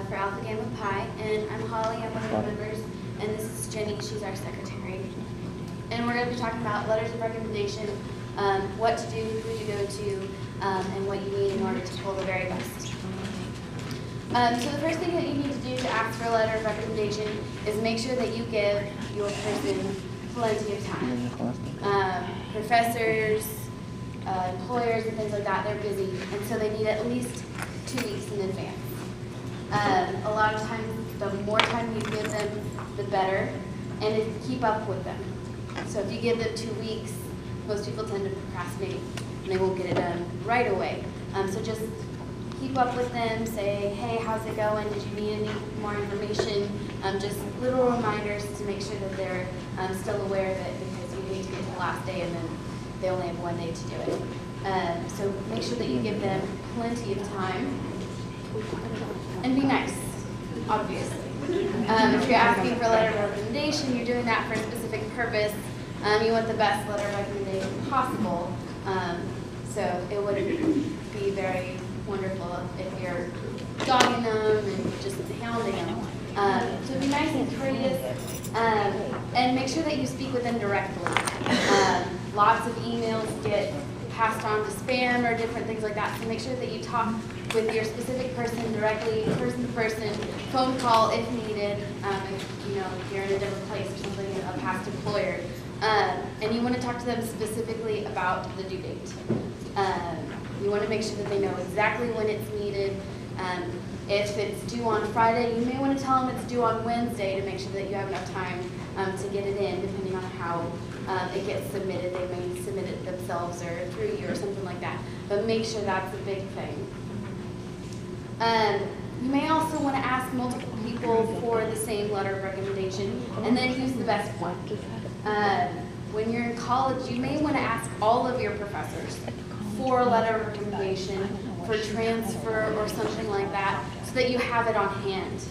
for Alpha Gamma Pi, and I'm Holly, I'm one of the members, and this is Jenny, she's our secretary. And we're going to be talking about letters of recommendation, what to do, who to go to, and what you need in order to pull the very best. So the first thing that you need to do to ask for a letter of recommendation is make sure that you give your person plenty of time. Professors, employers, and things like that, they're busy, and so they need at least 2 weeks in advance. A lot of times, the more time you give them, the better, and keep up with them. So if you give them 2 weeks, most people tend to procrastinate, and they won't get it done right away. So just keep up with them, say, hey, how's it going? Did you need any more information? Just little reminders to make sure that they're still aware of it, because you hate to get to the last day and then they only have 1 day to do it. So make sure that you give them plenty of time. And be nice, obviously. If you're asking for a letter of recommendation, you're doing that for a specific purpose. You want the best letter of recommendation possible. So it would be very wonderful if you're dogging them and just hounding them. So be nice and courteous, and make sure that you speak with them directly. Lots of emails get passed on to spam or different things like that, so make sure that you talk with your specific person directly, person to person, phone call if needed, if you're in a different place or something, a past employer. And you want to talk to them specifically about the due date. You want to make sure that they know exactly when it's needed. If it's due on Friday, you may want to tell them it's due on Wednesday to make sure that you have enough time to get it in, depending on how it gets submitted. They may submit it themselves or through you or something like that. But make sure that's a big thing. You may also want to ask multiple people for the same letter of recommendation, and then use the best one. When you're in college, you may want to ask all of your professors for a letter of recommendation, for transfer or something like that, so that you have it on hand.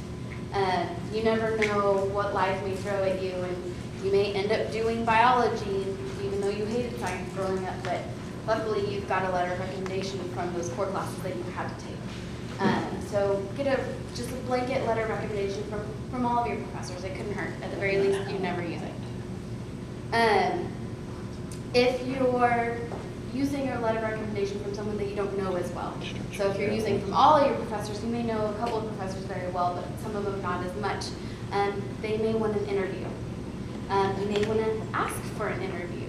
You never know what life may throw at you, and you may end up doing biology, even though you hated science growing up, but luckily you've got a letter of recommendation from those core classes that you had to take. So get just a blanket letter of recommendation from all of your professors. It couldn't hurt. At the very least, you never use it. If you're using your letter of recommendation from someone that you don't know as well, so if you're using from all of your professors, you may know a couple of professors very well, but some of them not as much. They may want an interview. You may want to ask for an interview.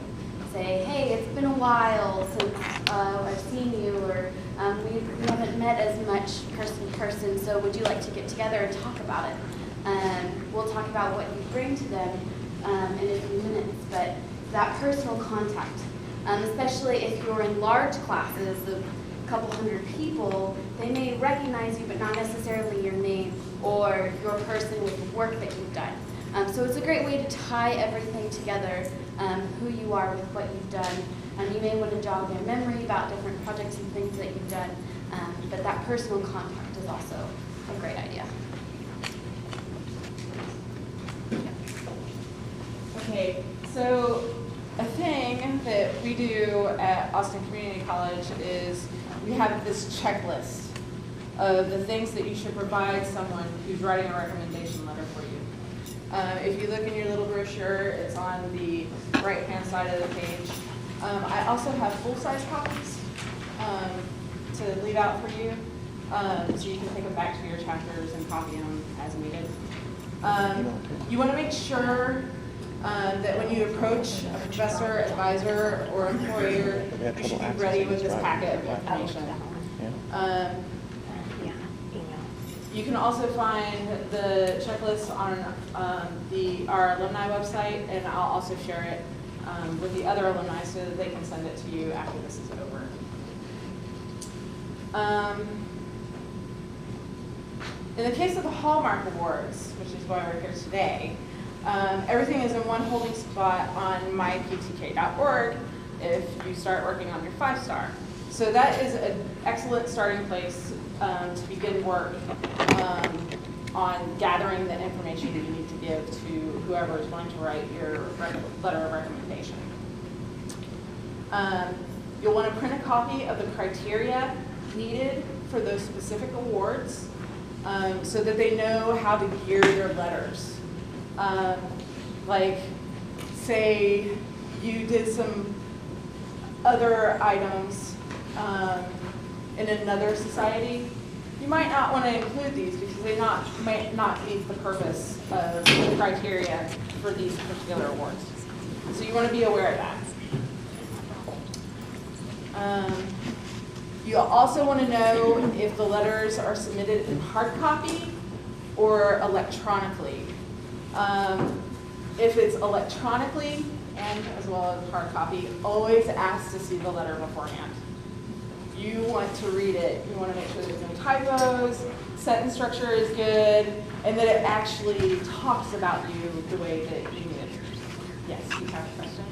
Say, hey, it's been a while since I've seen you, or we haven't met as much person to person, so would you like to get together and talk about it? We'll talk about what you bring to them in a few minutes, but that personal contact, especially if you're in large classes of a couple hundred people, they may recognize you but not necessarily your name or your person with the work that you've done. So it's a great way to tie everything together, who you are with what you've done. You may want to jog their memory about different projects and things that you've done, but that personal contact is also a great idea. Okay, so a thing that we do at Austin Community College is we have this checklist of the things that you should provide someone who's writing a recommendation letter for you. If you look in your little brochure, it's on the right-hand side of the page. I also have full-size copies to leave out for you, so you can take them back to your chapters and copy them as needed. You want to make sure that when you approach a professor, advisor, or employer, you should be ready with this packet of information. You can also find the checklist on our alumni website, and I'll also share it with the other alumni so that they can send it to you after this is over. In the case of the Hallmark Awards, which is why we're here today, everything is in one holding spot on myptk.org if you start working on your 5-star. So that is an excellent starting place to begin work on gathering the information that you need to give to whoever is going to write your letter of recommendation. You'll want to print a copy of the criteria needed for those specific awards. so that they know how to gear your letters. Like, say you did some other items in another society, you might not want to include these because they might not meet the purpose of the criteria for these particular awards. So you want to be aware of that. You also want to know if the letters are submitted in hard copy or electronically. If it's electronically and as well as hard copy, always ask to see the letter beforehand. You want to read it. You want to make sure there's no typos, sentence structure is good, and that it actually talks about you the way that you need it. Yes, you have a question?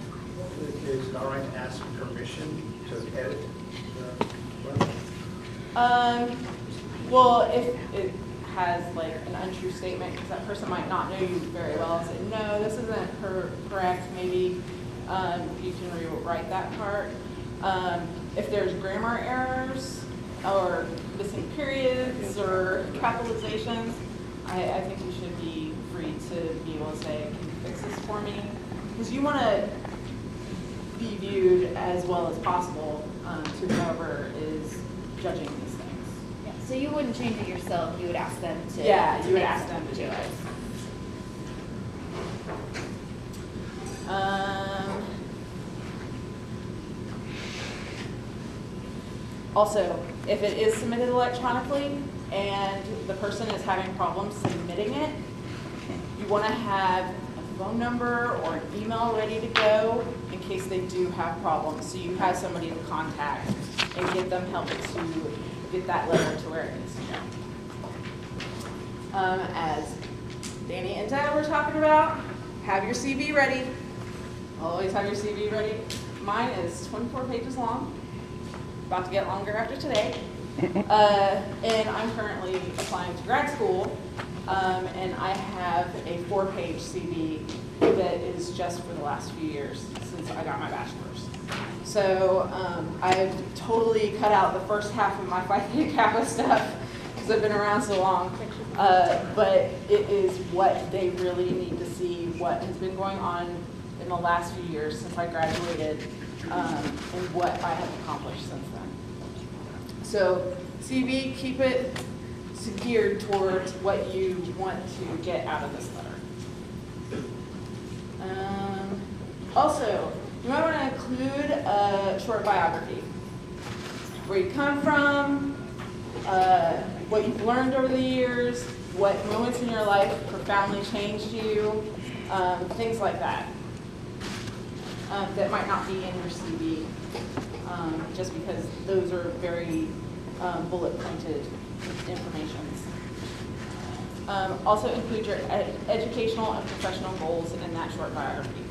Is it all right to ask permission to edit the letter? Well, if it has like an untrue statement, because that person might not know you very well, and say, no, this isn't correct, maybe you can rewrite that part. If there's grammar errors or missing periods or capitalizations, I think you should be free to be able to say, can you fix this for me? Because you want to be viewed as well as possible to whoever is judging these things. Yeah, so you wouldn't change it yourself, you would ask them to. Yeah, to you would make ask them to do some it. changes. Also, if it is submitted electronically and the person is having problems submitting it, you want to have a phone number or an email ready to go in case they do have problems. So you have somebody to contact and get them help to get that letter to where it needs to go. As Danny and Ted were talking about, have your CV ready. Always have your CV ready. Mine is 24 pages long. About to get longer after today. And I'm currently applying to grad school, and I have a 4-page CV that is just for the last few years since I got my bachelor's. So I've totally cut out the first half of my Phi Theta Kappa stuff because I've been around so long. But it is what they really need to see, what has been going on in the last few years since I graduated, and what I have accomplished since then. So CV, keep it geared towards what you want to get out of this letter. Also, you might want to include a short biography. Where you come from, what you've learned over the years, what moments in your life profoundly changed you, things like that. That might not be in your CV, just because those are very bullet pointed information. Also include your educational and professional goals in that short biography.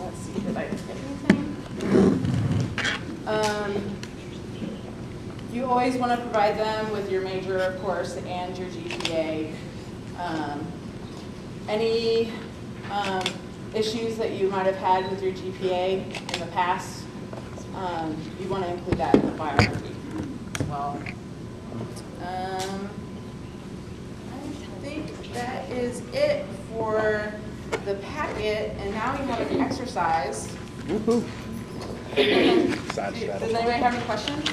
Let's see, did I skip anything? You always want to provide them with your major, of course, and your GPA. Any issues that you might have had with your GPA in the past, you want to include that in the biography as well. I think that is it for the packet, and now we have an exercise. Woohoo! Does anybody have any questions?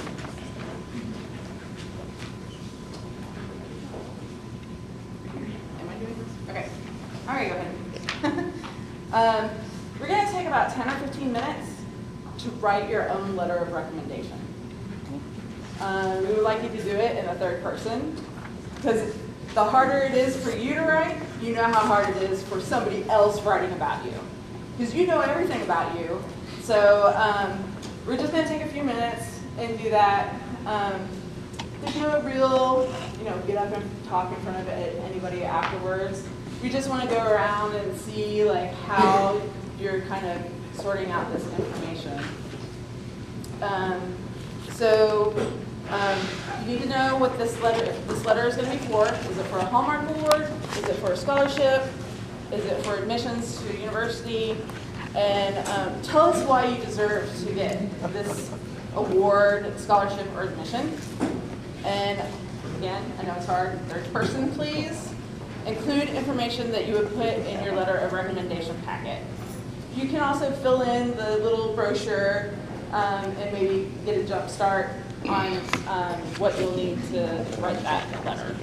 Am I doing this? Okay. All right, go ahead. We're going to take about 10 or 15 minutes to write your own letter of recommendation. We would like you to do it in the third person, because the harder it is for you to write, you know how hard it is for somebody else writing about you. Because you know everything about you. So we're just going to take a few minutes and do that. There's no real, get up and talk in front of anybody afterwards. We just want to go around and see like how you're kind of sorting out this information. You need to know what this letter is going to be for. Is it for a Hallmark Award? Is it for a scholarship? Is it for admissions to a university? And tell us why you deserve to get this award, scholarship, or admission. And again, I know it's hard, third person, please. Include information that you would put in your letter of recommendation packet. You can also fill in the little brochure and maybe get a jump start on what you'll need to write that letter.